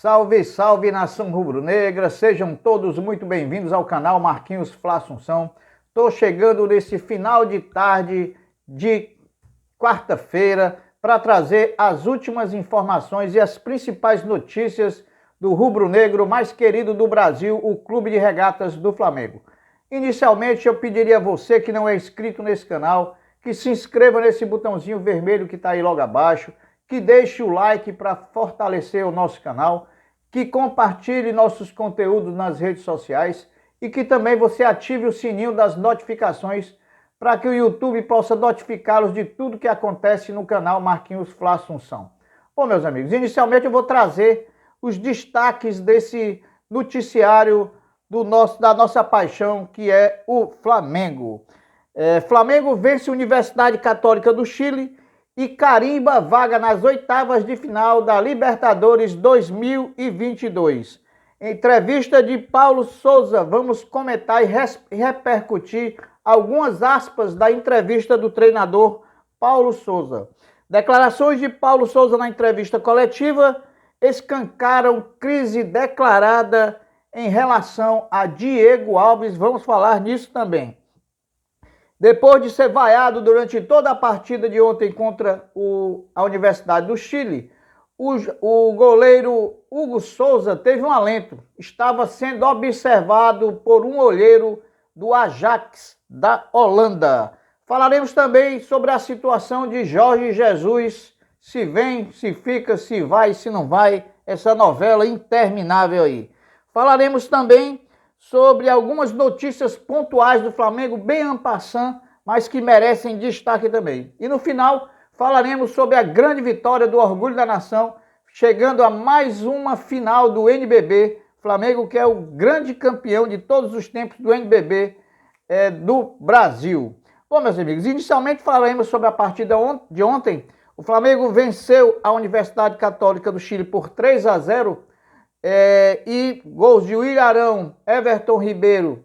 Salve, salve nação rubro-negra, sejam todos muito bem-vindos ao canal Marquinhos Fla Assunção. Estou chegando nesse final de tarde de quarta-feira para trazer as últimas informações e as principais notícias do rubro-negro mais querido do Brasil, o Clube de Regatas do Flamengo. Inicialmente eu pediria a você que não é inscrito nesse canal, que se inscreva nesse botãozinho vermelho que está aí logo abaixo, que deixe o like para fortalecer o nosso canal, que compartilhe nossos conteúdos nas redes sociais e que também você ative o sininho das notificações para que o YouTube possa notificá-los de tudo que acontece no canal Marquinhos Fla Assunção. Bom, meus amigos, inicialmente eu vou trazer os destaques desse noticiário da nossa paixão, que é o Flamengo. Flamengo vence a Universidade Católica do Chile e carimba vaga nas oitavas de final da Libertadores 2022. Entrevista de Paulo Souza, vamos comentar e repercutir algumas aspas da entrevista do treinador Paulo Souza. Declarações de Paulo Souza na entrevista coletiva escancaram crise declarada em relação a Diego Alves, vamos falar nisso também. Depois de ser vaiado durante toda a partida de ontem contra a Universidade do Chile, o goleiro Hugo Souza teve um alento. Estava sendo observado por um olheiro do Ajax da Holanda. Falaremos também sobre a situação de Jorge Jesus, se vem, se fica, se vai, se não vai, essa novela interminável aí. Falaremos também sobre algumas notícias pontuais do Flamengo, bem en passant, mas que merecem destaque também. E no final, falaremos sobre a grande vitória do Orgulho da Nação, chegando a mais uma final do NBB. Flamengo, que é o grande campeão de todos os tempos do NBB do Brasil. Bom, meus amigos, inicialmente falaremos sobre a partida de ontem. O Flamengo venceu a Universidade Católica do Chile por 3-0. E gols de Willian Arão, Everton Ribeiro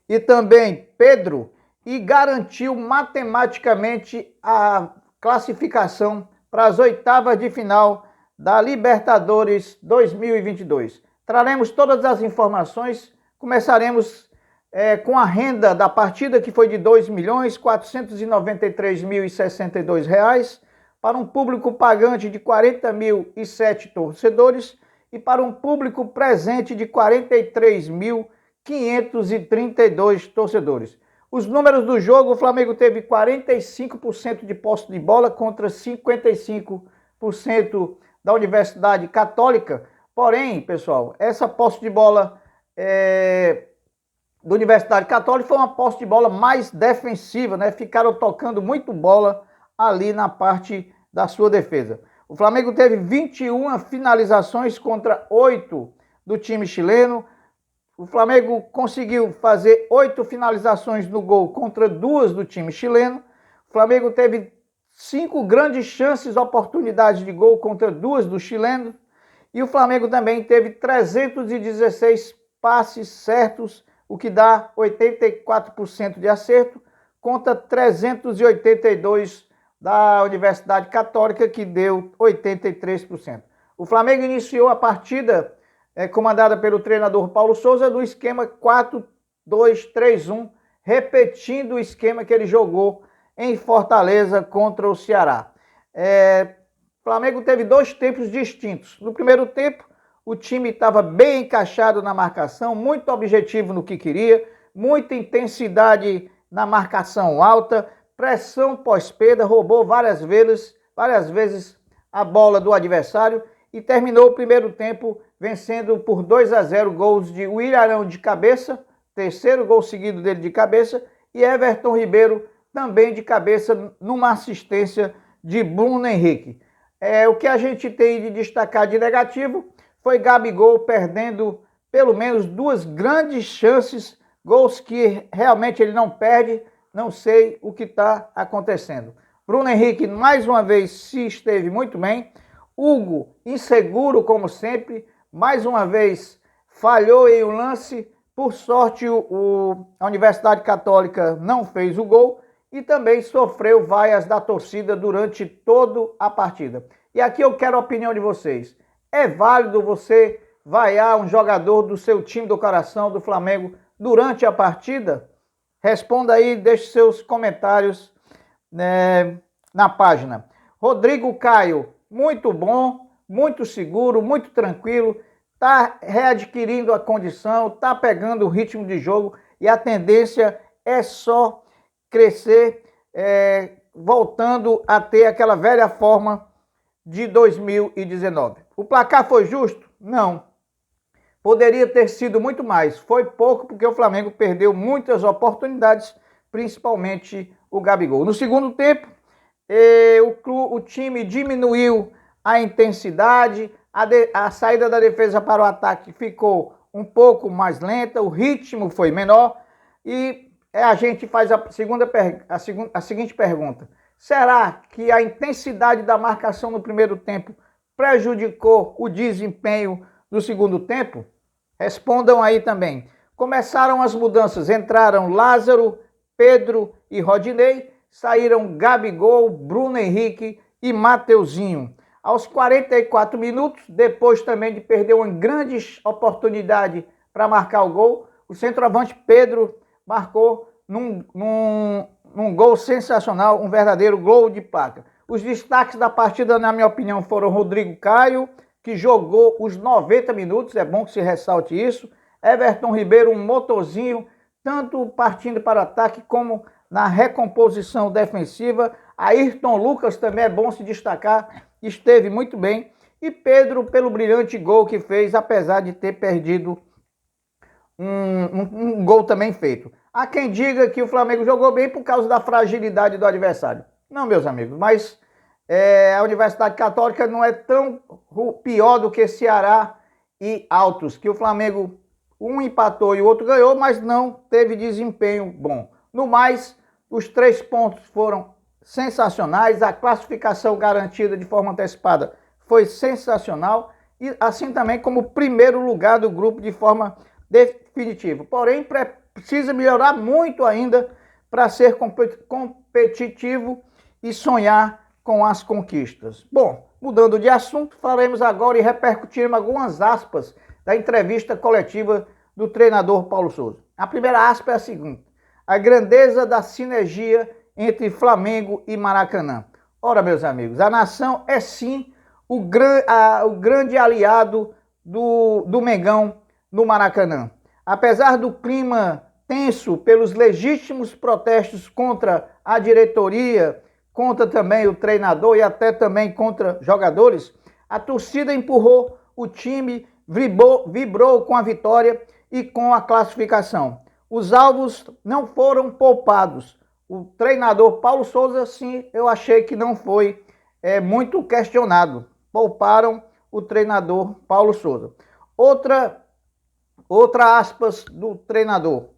e também Pedro, e garantiu matematicamente a classificação para as oitavas de final da Libertadores 2022. Traremos todas as informações, começaremos com a renda da partida, que foi de R$ 2.493.062, para um público pagante de 40.007 torcedores, e para um público presente de 43.532 torcedores. Os números do jogo: o Flamengo teve 45% de posse de bola contra 55% da Universidade Católica. Porém, pessoal, essa posse de bola da Universidade Católica foi uma posse de bola mais defensiva, né? Ficaram tocando muito bola ali na parte da sua defesa. O Flamengo teve 21 finalizações contra 8 do time chileno. O Flamengo conseguiu fazer 8 finalizações no gol contra 2 do time chileno. O Flamengo teve 5 grandes chances, oportunidades de gol contra 2 do chileno. E o Flamengo também teve 316 passes certos, o que dá 84% de acerto, contra 382 da Universidade Católica, que deu 83%. O Flamengo iniciou a partida comandada pelo treinador Paulo Souza no esquema 4-2-3-1, repetindo o esquema que ele jogou em Fortaleza contra o Ceará. O Flamengo teve 2 tempos distintos. No primeiro tempo, o time estava bem encaixado na marcação, muito objetivo no que queria, muita intensidade na marcação alta, pressão pós-perda, roubou várias vezes a bola do adversário e terminou o primeiro tempo vencendo por 2-0, gols de Willian Arão de cabeça, terceiro gol seguido dele de cabeça, e Everton Ribeiro também de cabeça numa assistência de Bruno Henrique. O que a gente tem de destacar de negativo foi Gabigol perdendo pelo menos 2 grandes chances, gols que realmente ele não perde. Não sei o que está acontecendo. Bruno Henrique, mais uma vez, se esteve muito bem. Hugo, inseguro como sempre, mais uma vez falhou em um lance. Por sorte, a Universidade Católica não fez o gol e também sofreu vaias da torcida durante toda a partida. E aqui eu quero a opinião de vocês. É válido você vaiar um jogador do seu time do coração, do Flamengo, durante a partida? Responda aí, deixe seus comentários, né, na página. Rodrigo Caio, muito bom, muito seguro, muito tranquilo, está readquirindo a condição, está pegando o ritmo de jogo e a tendência é só crescer, voltando a ter aquela velha forma de 2019. O placar foi justo? Não. Poderia ter sido muito mais. Foi pouco porque o Flamengo perdeu muitas oportunidades, principalmente o Gabigol. No segundo tempo, o time diminuiu a intensidade, a saída da defesa para o ataque ficou um pouco mais lenta, o ritmo foi menor e a gente faz a seguinte pergunta: será que a intensidade da marcação no primeiro tempo prejudicou o desempenho do segundo tempo? Respondam aí também. Começaram as mudanças, entraram Lázaro, Pedro e Rodinei, saíram Gabigol, Bruno Henrique e Mateuzinho. Aos 44 minutos, depois também de perder uma grande oportunidade para marcar o gol, o centroavante Pedro marcou num gol sensacional, um verdadeiro gol de placa. Os destaques da partida, na minha opinião, foram Rodrigo Caio, que jogou os 90 minutos, é bom que se ressalte isso. Everton Ribeiro, um motorzinho, tanto partindo para o ataque como na recomposição defensiva. Ayrton Lucas também é bom se destacar, esteve muito bem. E Pedro pelo brilhante gol que fez, apesar de ter perdido um gol também feito. Há quem diga que o Flamengo jogou bem por causa da fragilidade do adversário. Não, meus amigos, mas a Universidade Católica não é tão pior do que Ceará e Altos, que o Flamengo um empatou e o outro ganhou, mas não teve desempenho bom. No mais, os 3 pontos foram sensacionais, a classificação garantida de forma antecipada foi sensacional, e assim também como o primeiro lugar do grupo de forma definitiva. Porém, precisa melhorar muito ainda para ser competitivo e sonhar com as conquistas. Bom, mudando de assunto, falaremos agora e repercutiremos algumas aspas da entrevista coletiva do treinador Paulo Souza. A primeira aspa é a seguinte: a grandeza da sinergia entre Flamengo e Maracanã. Ora, meus amigos, a nação é sim o grande aliado do Mengão no Maracanã. Apesar do clima tenso pelos legítimos protestos contra a diretoria, contra também o treinador e até também contra jogadores, a torcida empurrou o time, vibrou com a vitória e com a classificação. Os alvos não foram poupados. O treinador Paulo Souza, sim, eu achei que não foi muito questionado. Pouparam o treinador Paulo Souza. Outra aspas do treinador: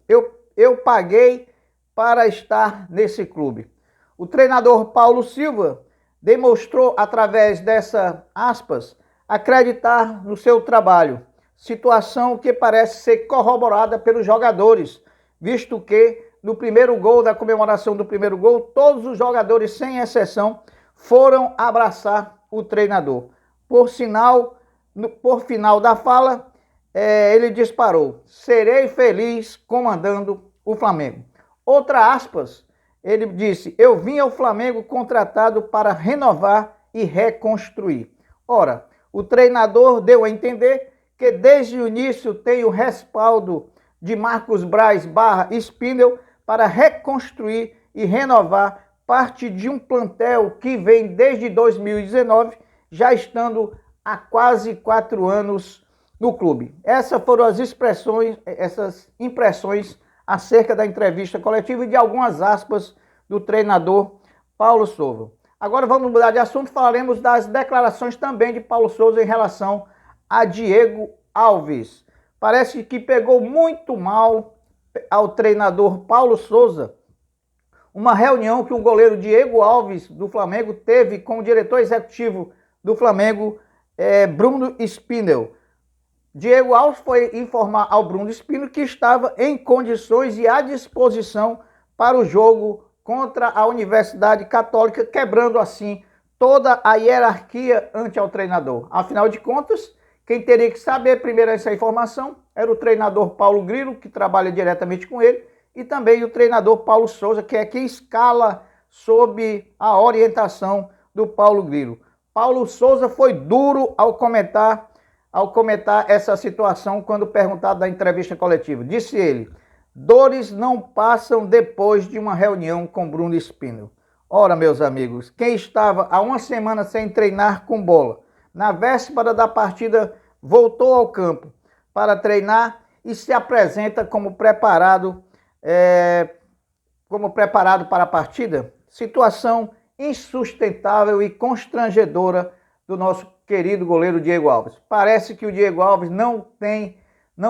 eu paguei para estar nesse clube. O treinador Paulo Silva demonstrou, através dessa aspas, acreditar no seu trabalho, situação que parece ser corroborada pelos jogadores, visto que no primeiro gol, da comemoração do primeiro gol, todos os jogadores, sem exceção, foram abraçar o treinador. Por final da fala, ele disparou: serei feliz comandando o Flamengo. Outra aspas, ele disse: eu vim ao Flamengo contratado para renovar e reconstruir. Ora, o treinador deu a entender que desde o início tem o respaldo de Marcos Braz / Spindel para reconstruir e renovar parte de um plantel que vem desde 2019, já estando há quase 4 anos no clube. Essas foram essas impressões acerca da entrevista coletiva e de algumas aspas do treinador Paulo Souza. Agora vamos mudar de assunto, falaremos das declarações também de Paulo Souza em relação a Diego Alves. Parece que pegou muito mal ao treinador Paulo Souza uma reunião que o goleiro Diego Alves do Flamengo teve com o diretor executivo do Flamengo, Bruno Spindel. Diego Alves foi informar ao Bruno Spindel que estava em condições e à disposição para o jogo contra a Universidade Católica, quebrando assim toda a hierarquia ante ao treinador. Afinal de contas, quem teria que saber primeiro essa informação era o treinador Paulo Grilo, que trabalha diretamente com ele, e também o treinador Paulo Souza, que é quem escala sob a orientação do Paulo Grilo. Paulo Souza foi duro ao comentar essa situação quando perguntado na entrevista coletiva. Disse ele: dores não passam depois de uma reunião com Bruno Spindel. Ora, meus amigos, quem estava há uma semana sem treinar com bola, na véspera da partida voltou ao campo para treinar e se apresenta como preparado para a partida? Situação insustentável e constrangedora do nosso querido goleiro Diego Alves. Parece que o Diego Alves não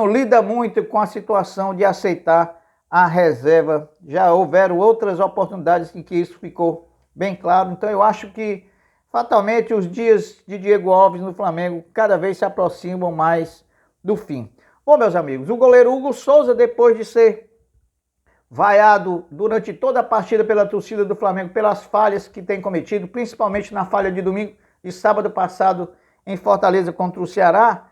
lida muito com a situação de aceitar a reserva. Já houveram outras oportunidades em que isso ficou bem claro. Então eu acho que fatalmente os dias de Diego Alves no Flamengo cada vez se aproximam mais do fim. Bom, meus amigos, o goleiro Hugo Souza, depois de ser vaiado durante toda a partida pela torcida do Flamengo pelas falhas que tem cometido, principalmente na falha de domingo e sábado passado em Fortaleza contra o Ceará,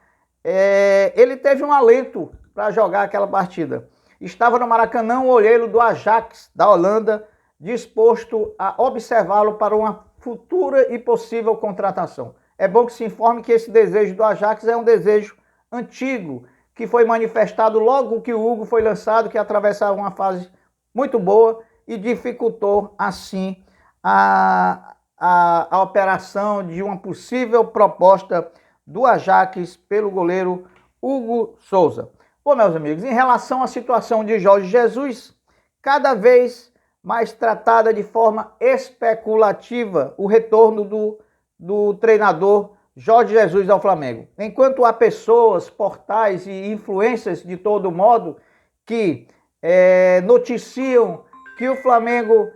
ele teve um alento para jogar aquela partida. Estava no Maracanã o olheiro do Ajax da Holanda, disposto a observá-lo para uma futura e possível contratação. É bom que se informe que esse desejo do Ajax é um desejo antigo, que foi manifestado logo que o Hugo foi lançado, que atravessava uma fase muito boa e dificultou, assim, a operação de uma possível proposta do Ajax pelo goleiro Hugo Souza. Bom, meus amigos, em relação à situação de Jorge Jesus, cada vez mais tratada de forma especulativa o retorno do treinador Jorge Jesus ao Flamengo. Enquanto há pessoas, portais e influências de todo modo que noticiam que o Flamengo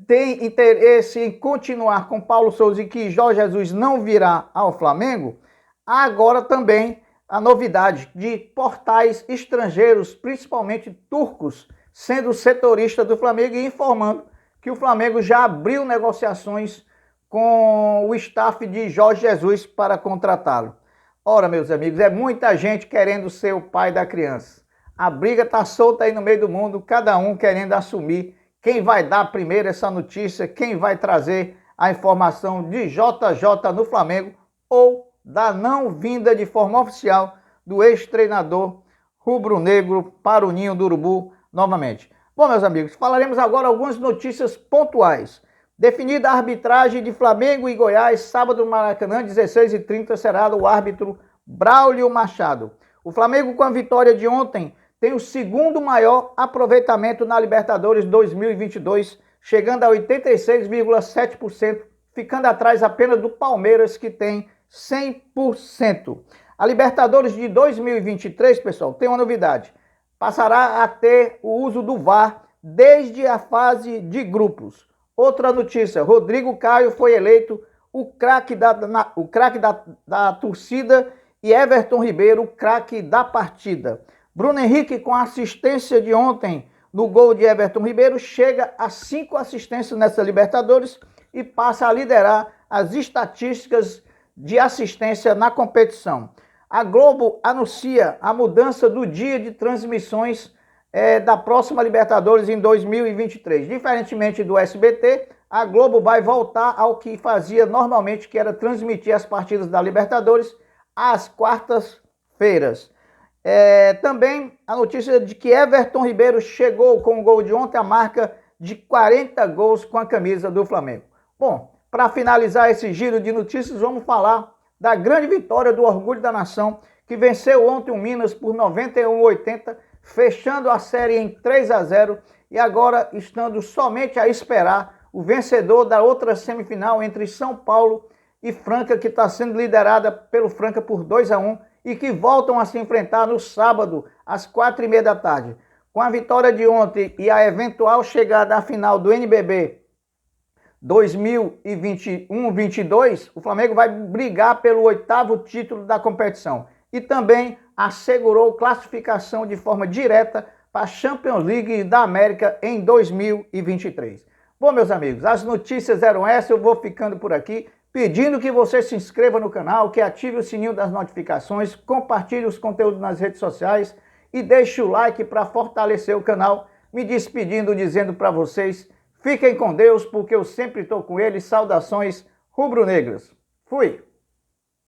tem interesse em continuar com Paulo Souza e que Jorge Jesus não virá ao Flamengo, há agora também a novidade de portais estrangeiros, principalmente turcos, sendo setorista do Flamengo e informando que o Flamengo já abriu negociações com o staff de Jorge Jesus para contratá-lo. Ora, meus amigos, é muita gente querendo ser o pai da criança. A briga está solta aí no meio do mundo, cada um querendo assumir quem vai dar primeiro essa notícia, quem vai trazer a informação de JJ no Flamengo ou da não vinda de forma oficial do ex-treinador rubro-negro para o Ninho do Urubu novamente. Bom, meus amigos, falaremos agora algumas notícias pontuais. Definida a arbitragem de Flamengo e Goiás, sábado no Maracanã, 16h30, será o árbitro Braulio Machado. O Flamengo, com a vitória de ontem, tem o segundo maior aproveitamento na Libertadores 2022, chegando a 86,7%, ficando atrás apenas do Palmeiras, que tem 100%. A Libertadores de 2023, pessoal, tem uma novidade. Passará a ter o uso do VAR desde a fase de grupos. Outra notícia, Rodrigo Caio foi eleito o craque da torcida e Everton Ribeiro o craque da partida. Bruno Henrique, com a assistência de ontem no gol de Everton Ribeiro, chega a 5 assistências nessa Libertadores e passa a liderar as estatísticas de assistência na competição. A Globo anuncia a mudança do dia de transmissões da próxima Libertadores em 2023. Diferentemente do SBT, a Globo vai voltar ao que fazia normalmente, que era transmitir as partidas da Libertadores às quartas-feiras. Também a notícia de que Everton Ribeiro chegou com o gol de ontem à marca de 40 gols com a camisa do Flamengo. Bom, para finalizar esse giro de notícias, vamos falar da grande vitória do Orgulho da Nação, que venceu ontem o Minas por 91-80, fechando a série em 3-0 e agora estando somente a esperar o vencedor da outra semifinal entre São Paulo e Franca, que está sendo liderada pelo Franca por 2-1 e que voltam a se enfrentar no sábado às 4h30 da tarde. Com a vitória de ontem e a eventual chegada à final do NBB 2021-22, o Flamengo vai brigar pelo 8º título da competição e também assegurou classificação de forma direta para a Champions League da América em 2023. Bom, meus amigos, as notícias eram essas, eu vou ficando por aqui, pedindo que você se inscreva no canal, que ative o sininho das notificações, compartilhe os conteúdos nas redes sociais e deixe o like para fortalecer o canal. Me despedindo, dizendo para vocês, fiquem com Deus, porque eu sempre estou com ele. Saudações rubro-negras. Fui!